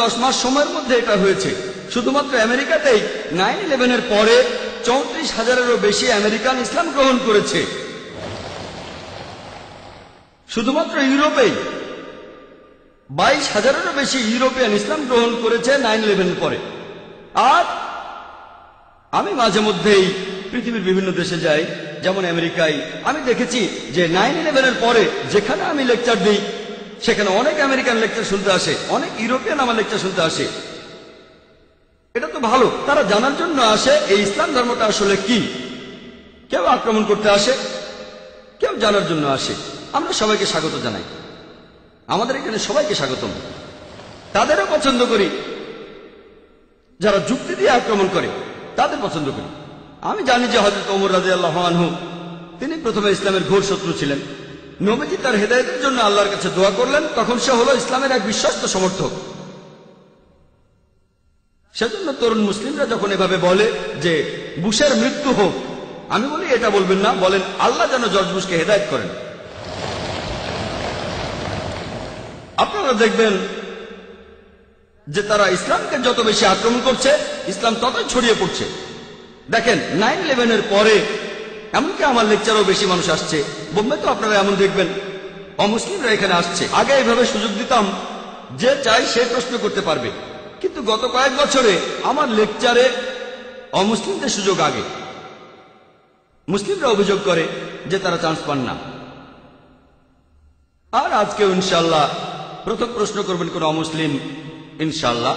10 মাস সময়ের মধ্যে এটা হয়েছে। শুধুমাত্র আমেরিকাতেই 9/11-এর পরে 34,000-এরও বেশি আমেরিকান ইসলাম গ্রহণ করেছে। শুধুমাত্র ইউরোপেই 22,000-এরও বেশি ইউরোপিয়ান ইসলাম গ্রহণ করেছে 9/11-এর পরে। আর আমি মাঝে মধ্যেই পৃথিবীর বিভিন্ন দেশে যাই, যেমন আমেরিকায়। আমি দেখেছি যে 9/11-এর পরে যেখানে আমি লেকচার দিই সেখানে অনেক আমেরিকান লেকচার শুনতে আসে, অনেক ইউরোপিয়ান আমার লেকচার শুনতে আসে। এটা তো ভালো, তারা জানার জন্য আসে এই ইসলাম ধর্মটা আসলে কি। কেউ আক্রমণ করতে আসে, কেউ জানার জন্য আসে। আমরা সবাইকে স্বাগত জানাই, আমাদের এখানে সবাইকে স্বাগতম। তাদেরও পছন্দ করি, যারা যুক্তি দিয়ে আক্রমণ করে তাদের পছন্দ করি। আমি জানি যে হযরত ওমর রাদিয়াল্লাহু আনহু তিনি প্রথমে ইসলামের ঘোর শত্রু ছিলেন। নবীজি তার হেদায়েতের জন্য আল্লাহর কাছে দোয়া করলেন, তখন সে হলো ইসলামের এক বিশ্বস্ত সমর্থক। সেজন্য তরুণ মুসলিমরা যখন এভাবে বলে যে বুশের মৃত্যু হোক, আমি বলি এটা বলবেন না, বলেন আল্লাহ যেন জর্জ বুশকে হেদায়েত করেন। আপনারা দেখবেন যে তারা ইসলামকে যত বেশি আক্রমণ করছে ইসলাম ততই ছড়িয়ে পড়ছে। দেখেন 9/11-এর পরে এমনকি আমার লেকচারও বেশি মানুষ আসছে। বোম্বে তো আপনারা এমন দেখবেন অমুসলিমরা এখানে আসছে। আগে এইভাবে সুযোগ দিতাম, যে চাই সে প্রশ্ন করতে পারবে, কিন্তু গত কয়েক বছরে আমার লেকচারে অমুসলিমদের সুযোগ আগে। মুসলিমরা অভিযোগ করে যে তারা চান্স পান না। আর আজকেও ইনশাআল্লাহ প্রথম প্রশ্ন করবেন কোন অমুসলিম, ইনশাআল্লাহ।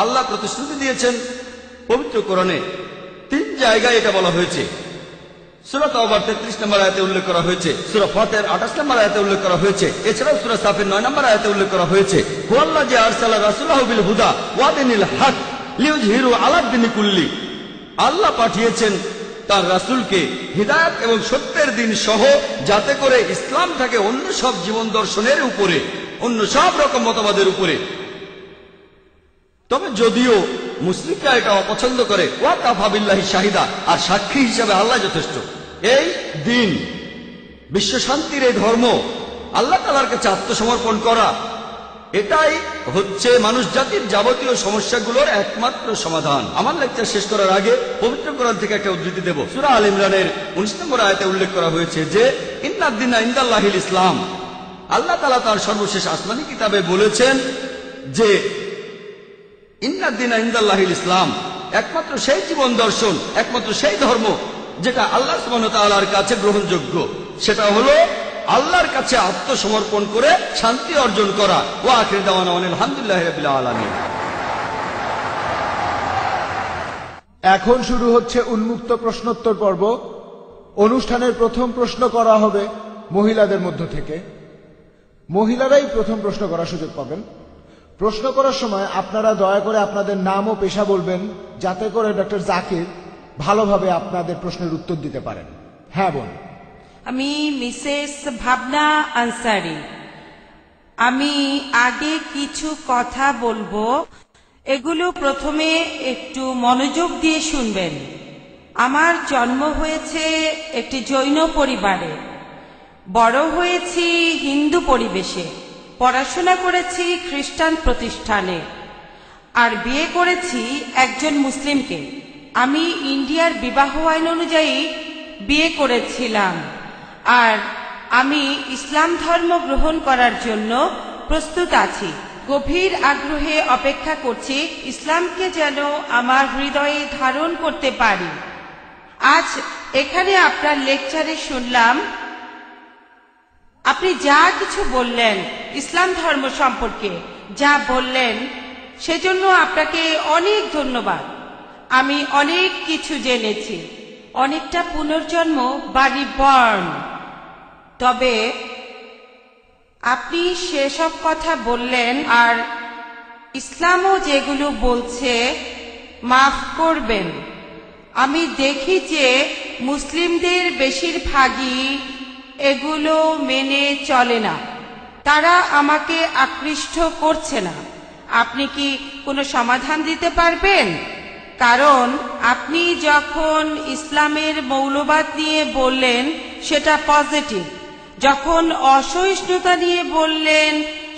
আল্লাহ প্রতিশ্রুতি দিয়েছেন পবিত্র কোরআনে 3 জায়গায় এটা বলা হয়েছে। সূরা তাওবার 33 নম্বর আয়াতে উল্লেখ করা হয়েছে, সূরা ফাতির 28 নম্বর আয়াতে উল্লেখ করা হয়েছে, এছাড়াও সূরা সাফের 9 নম্বর আয়াতে উল্লেখ করা হয়েছে হুয়াল্লাযী আরসালা রাসূলাহু বিল হুদা ওয়া দীনিল হক লিইয়ুযহিরু আলা দ্বীনি কুল্লি। আল্লাহ পাঠিয়েছেন তার রাসূলকে হিদায়াত এবং সত্যের দিন সহ, যাতে করে ইসলাম থাকে অন্য সব জীবন দর্শনের উপরে, অন্য সব রকম মতবাদের উপরে। তবে যদিও মুসলিমরা এটা অপছন্দ করে, ওয়া কাফা বিল্লাহি শাহিদা, আর সাক্ষী হিসাবে আল্লাহ যথেষ্ট। এই দিন, বিশ্ব শান্তির এই ধর্ম, আল্লাহ তাআলার কাছে আত্মসমর্পণ করা, এটাই হচ্ছে মানুষ জাতির যাবতীয় সমস্যাগুলোর একমাত্র সমাধান। আমার লেকচার শেষ করার আগে পবিত্র কোরআন থেকে একটা উদ্ধৃতি দেব। সূরা আল ইমরানের 19 নম্বর আয়াতে উল্লেখ করা হয়েছে যে ইন্নাদ-দীনা ইনদাল্লাহিল ইসলাম। আল্লাহ তাআলা তার সর্বশেষ আসমানি কিতাবে বলেছেন যে ইন্নাদ-দীনা ইনদাল্লাহিল ইসলাম, একমাত্র সেই জীবন দর্শন, একমাত্র সেই ধর্ম যেটা আল্লাহ সুবহানাহু ওয়া তাআলার কাছে গ্রহণযোগ্য, সেটা হলো আল্লাহর কাছে আত্মসমর্পণ করে শান্তি অর্জন করা। ওয়া আখিরু দাওয়ানা আলহামদুলিল্লাহি রাব্বিল আলামিন। এখন শুরু হচ্ছে উন্মুক্ত প্রশ্নোত্তর পর্ব। অনুষ্ঠানের প্রথম প্রশ্ন করা হবে মহিলাদের মধ্য থেকে। মহিলারাই প্রথম প্রশ্ন করার সুযোগ পাবেন। প্রশ্ন করার সময় আপনারা দয়া করে আপনাদের নাম ও পেশা বলবেন, যাতে করে ডক্টর জাকির ভালোভাবে আপনাদের প্রশ্নের উত্তর দিতে পারেন। হ্যাঁ বোন। আমি মিসেস ভাবনা আনসারি। আমি আগে কিছু কথা বলবো, এগুলো প্রথমে একটু মনোযোগ দিয়ে শুনবেন। আমার জন্ম হয়েছে একটি জৈন পরিবারে, বড় হয়েছি হিন্দু পরিবেশে, পড়াশোনা করেছি খ্রিস্টান প্রতিষ্ঠানে, আর বিয়ে করেছি একজন মুসলিমকে। আমি ইন্ডিয়ার বিবাহ আইন অনুযায়ী বিয়ে করেছিলাম, আর আমি ইসলাম ধর্ম গ্রহণ করার জন্য প্রস্তুত আছি। গভীর আগ্রহে অপেক্ষা করছি ইসলামকে যেন আমার হৃদয়ে ধারণ করতে পারি। আজ এখানে আপনার লেকচারে শুনলাম আপনি যা কিছু বললেন ইসলাম ধর্ম সম্পর্কে, যা বললেন সেজন্য আপনাকে অনেক ধন্যবাদ। আমি অনেক কিছু জেনেছি, অনেকটা পুনর্জন্ম বা রিবর্ন। তবে আপনি সেসব কথা বললেন, আর ইসলামও যেগুলো বলছে, মাফ করবেন, আমি দেখি যে মুসলিমদের বেশিরভাগই এগুলো মেনে চলে না। তারা আমাকে আকৃষ্ট করছে না। আপনি কি কোনো সমাধান দিতে পারবেন? কারণ আপনি যখন ইসলামের মৌলবাদ নিয়ে বললেন সেটা পজিটিভ, যখন অসহিষ্ণুতা নিয়ে বললেন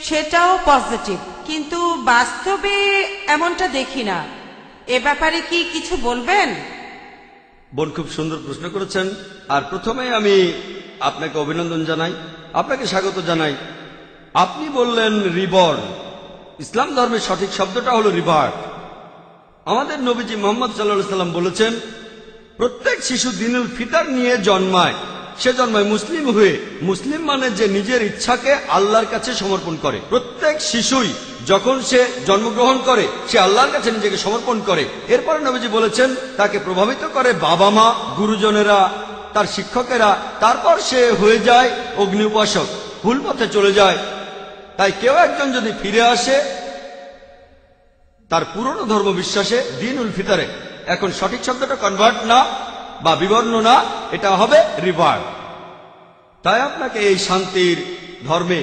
সেটাও পজিটিভ। কিন্তু বাস্তবে এমনটা দেখি না। এ ব্যাপারে কি কিছু বলবেন? বোন খুব সুন্দর প্রশ্ন করেছেন। আর প্রথমে আমি আপনাকে অভিনন্দন জানাই, আপনাকে স্বাগত জানাই। আপনি বললেন রিবর্ন। ইসলাম ধর্মের সঠিক শব্দটা হলো রিবার্থ। আমাদের নবীজি মুহাম্মদ সাল্লাল্লাহু আলাইহি সাল্লাম বলেছেন, প্রত্যেক শিশু দিনুল ফিতর নিয়ে জন্মায়। সে জন্মায় মুসলিম হয়ে। মুসলিম মানে যে নিজের ইচ্ছাকে আল্লাহর কাছে সমর্পণ করে। প্রত্যেক শিশুই যখন সে জন্মগ্রহণ করে সে আল্লাহর কাছে নিজেকে সমর্পণ করে। এরপরে নবীজি বলেছেন তাকে প্রভাবিত করে বাবা মা, গুরুজনেরা, তার শিক্ষকেরা। তারপর সে হয়ে যায় অগ্নি উপাসক, ভুল পথে চলে যায়। তাই কেউ একজন যদি ফিরে আসে তার পুরনো ধর্ম বিশ্বাসে, দ্বীনুল ফিতরে, এখন সঠিক শব্দটা কনভার্ট না বা বিবর্ণ না, এটা হবে রিভার্ট। তাই আপনাকে এই শান্তির ধর্মে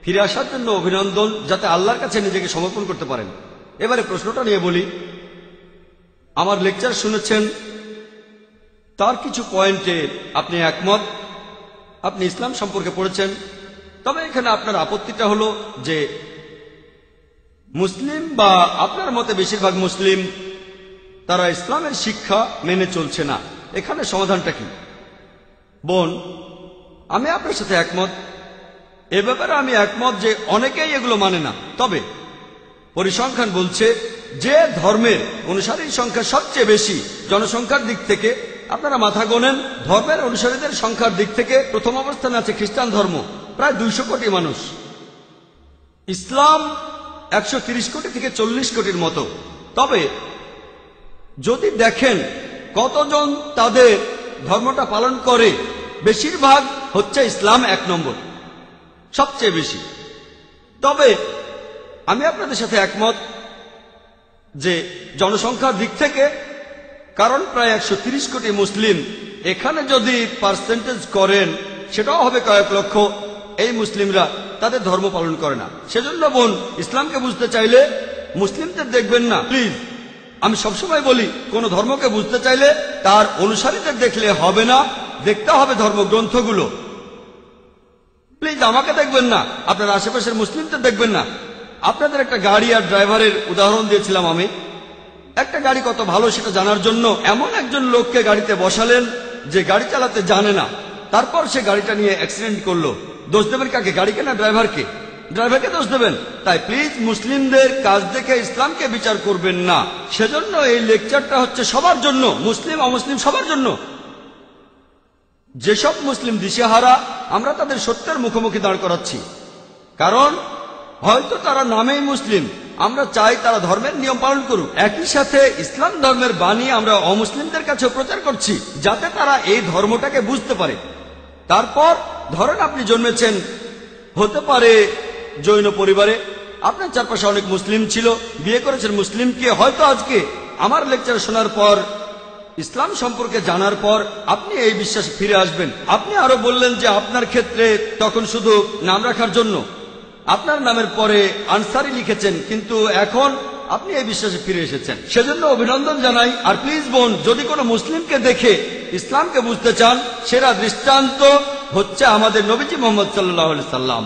ফিরে আসার জন্য অভিনন্দন, যাতে আল্লাহর কাছে নিজেকে সমর্পণ করতে পারেন। এবারে প্রশ্নটা নিয়ে বলি। আমার লেকচার শুনেছেন, তার কিছু পয়েন্টে আপনি একমত, আপনি ইসলাম সম্পর্কে পড়েছেন। তবে এখানে আপনার আপত্তিটা হলো যে মুসলিম বা আপনার মতে বেশিরভাগ মুসলিম তারা ইসলামের শিক্ষা মেনে চলছে না। এখানে সমাধানটা কি? বোন, আমি আপনার সাথে একমত। এ ব্যাপারে আমি একমত যে অনেকেই এগুলো মানে না। তবে পরিসংখ্যান বলছে যে ধর্মের অনুসারীর সংখ্যা সবচেয়ে বেশি জনসংখ্যার দিক থেকে, আপনারা মাথা গোনেন, ধর্মের অনুসারীদের সংখ্যার দিক থেকে প্রথম অবস্থানে আছে খ্রিস্টান ধর্ম, প্রায় 200 কোটি মানুষ। ইসলাম 130 কোটি থেকে 40 কোটির মতো। তবে যদি দেখেন কতজন তাদের ধর্মটা পালন করে, বেশিরভাগ হচ্ছে ইসলাম 1 নম্বর, সবচেয়ে বেশি। তবে আমি আপনাদের সাথে একমত যে জনসংখ্যার দিক থেকে, কারণ প্রায় 130 কোটি মুসলিম, এখানে যদি পার্সেন্টেজ করেন সেটাও হবে কয়েক লক্ষ। এই মুসলিমরা তাদের ধর্ম পালন করে না। সেজন্য বোন, ইসলামকে বুঝতে চাইলে মুসলিমদের দেখবেন না, প্লিজ। আমি সবসময় বলি, কোন ধর্মকে বুঝতে চাইলে তার অনুসারীদের দেখলে হবে না, দেখতে হবে ধর্মগ্রন্থগুলো। প্লিজ আমাকে দেখবেন না, আপনার আশেপাশের মুসলিমদের দেখবেন না। আপনাদের একটা গাড়ি আর ড্রাইভারের উদাহরণ দিয়েছিলাম আমি। একটা গাড়ি কত ভালো সেটা জানার জন্য এমন একজন লোককে গাড়িতে বসালেন যে গাড়ি চালাতে জানে না, তারপর সে গাড়িটা নিয়ে অ্যাক্সিডেন্ট করলো। দোষ দেবেন কাকে? গাড়িকে না ড্রাইভারকে? ড্রাইভারকে দোষ দেবেন। তাই প্লিজ মুসলিমদের কাজ দেখে ইসলামকে বিচার করবেন না। সেজন্য এই লেকচারটা হচ্ছে সবার জন্য, মুসলিম অমুসলিম সবার জন্য। যেসব মুসলিম দিশেহারা, আমরা তাদের সত্যের মুখোমুখি দাঁড় করাচ্ছি। কারণ হয়তো তারা নামেই মুসলিম, আমরা চাই তারা ধর্মের নিয়ম পালন করুক। একই সাথে ইসলাম ধর্মের বাণী আমরা অমুসলিমদের কাছে প্রচার করছি, যাতে তারা এই ধর্মটাকে বুঝতে পারে। তারপর ধরেন আপনি জন্মেছেন হতে পারে জৈন পরিবারে, আপনার চারপাশে অনেক মুসলিম ছিল, বিয়ে করেছেন মুসলিমকে। হয়তো আজকে আমার লেকচার শোনার পর, ইসলাম সম্পর্কে জানার পর আপনি এই বিশ্বাসে ফিরে আসবেন। আপনি আরো বললেন যে আপনার ক্ষেত্রে তখন শুধু নাম রাখার জন্য আপনার নামের পরে আনসারি লিখেছেন, কিন্তু এখন আপনি এই বিশ্বাসে ফিরে এসেছেন। সেজন্য অভিনন্দন জানাই। আর প্লিজ বোন, যদি কোনো মুসলিমকে দেখে ইসলামকে বুঝতে চান, সেরা দৃষ্টান্ত হচ্ছে আমাদের নবীজি মুহাম্মদ সাল্লাল্লাহু আলাইহি সাল্লাম।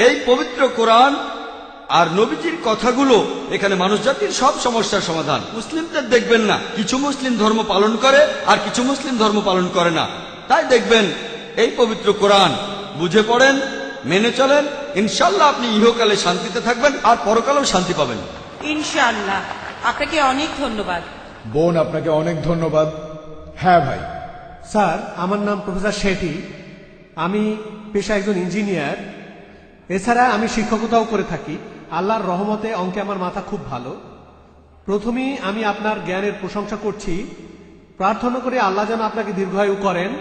এই পবিত্র কোরআন আর নবীজির কথাগুলো এখানে মানুষ জাতির সব সমস্যার সমাধান। মুসলিমদের দেখবেন না, কিছু মুসলিম ধর্ম পালন করে আর কিছু মুসলিম ধর্ম পালন করে না। তাই দেখবেন এই পবিত্র কোরআন বুঝে পড়েন, মেনে চলেন, ইনশাল্লাহ আপনি ইহকালে শান্তিতে থাকবেন আর পরকালেও শান্তি পাবেন ইনশাআল্লাহ। আপনাকে অনেক ধন্যবাদ। বোন, আপনাকে অনেক ধন্যবাদ। হ্যাঁ ভাই। স্যার, আমার নাম প্রফেসর শেঠি। আমি পেশা একজন ইঞ্জিনিয়ার। এছাড়া আমি শিক্ষকতাও করে থাকি। আল্লাহর রহমতে অঙ্কে আমার মাথা খুব ভালো। প্রথমেই আমি আপনার জ্ঞানের প্রশংসা করছি। প্রার্থনা করে আল্লাহ যেন আপনাকে দীর্ঘায়ু করেন।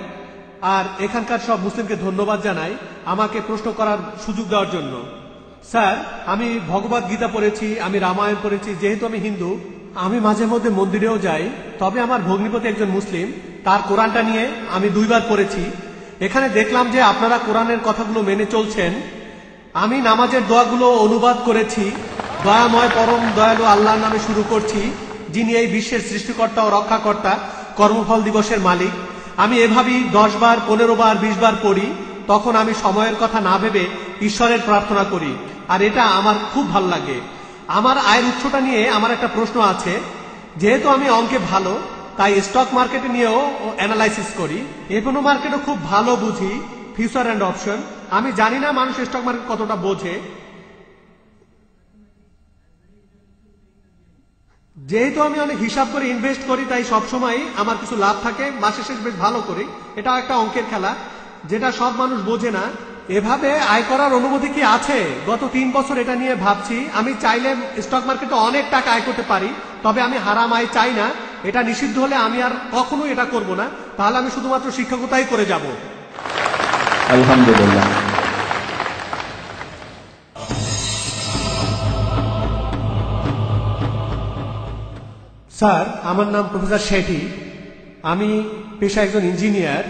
আর এখানকার সব মুসলিমকে ধন্যবাদ জানাই আমাকে প্রশ্ন করার সুযোগ দেওয়ার জন্য। স্যার, আমি ভগবত গীতা পড়েছি, আমি রামায়ণ পড়েছি। যেহেতু আমি হিন্দু, আমি মাঝে মধ্যে মন্দিরেও যাই। তবে আমার ভগ্নিপতি একজন মুসলিম, তার কোরআনটা নিয়ে আমি 2 বার পড়েছি। এখানে দেখলাম যে আপনারা কোরআনের কথাগুলো মেনে চলছেন। আমি নামাজের দোয়াগুলো অনুবাদ করেছি। দয়াময় পরম দয়ালু আল্লাহর নামে শুরু করছি, যিনি এই বিশ্বের সৃষ্টিকর্তা ও রক্ষাকর্তা, কর্মফল দিবসের মালিক। আমি এভাবেই 10 বার, 15 বার, 20 বার পড়ি। তখন আমি সময়ের কথা না ভেবে ঈশ্বরের প্রার্থনা করি, আর এটা আমার খুব ভালো লাগে। আমার আয়ের উৎসটা নিয়ে আমার একটা প্রশ্ন আছে। যেহেতু আমি অঙ্কে ভালো, তাই স্টক মার্কেটে নিয়েও অ্যানালাইসিস করি। এফএনও মার্কেটও খুব ভালো বুঝি, ফিউচার অ্যান্ড অপশন। আমি জানি না মানুষ স্টক মার্কেট কতটা বোঝে। যেহেতু আমি অনেক হিসাব করে ইনভেস্ট করি, তাই সবসময় আমার কিছু লাভ থাকে, মাসে শেষ বেশ ভালো করি। এটাও একটা অঙ্কের খেলা, যেটা সব মানুষ বোঝে না। এভাবে আয় করার অনুমতি কি আছে? গত 3 বছর এটা নিয়ে ভাবছি। আমি চাইলে স্টক মার্কেটে অনেক টাকা আয় করতে পারি, তবে আমি হারাম আয় চাই না। এটা নিষিদ্ধ হলে আমি আর কখনো এটা করব না। তাহলে আমি শুধুমাত্র শিক্ষকতাই করে যাব। আলহামদুলিল্লাহ। স্যার, আমার নাম প্রফেসর শেঠি। আমি পেশা একজন ইঞ্জিনিয়ার।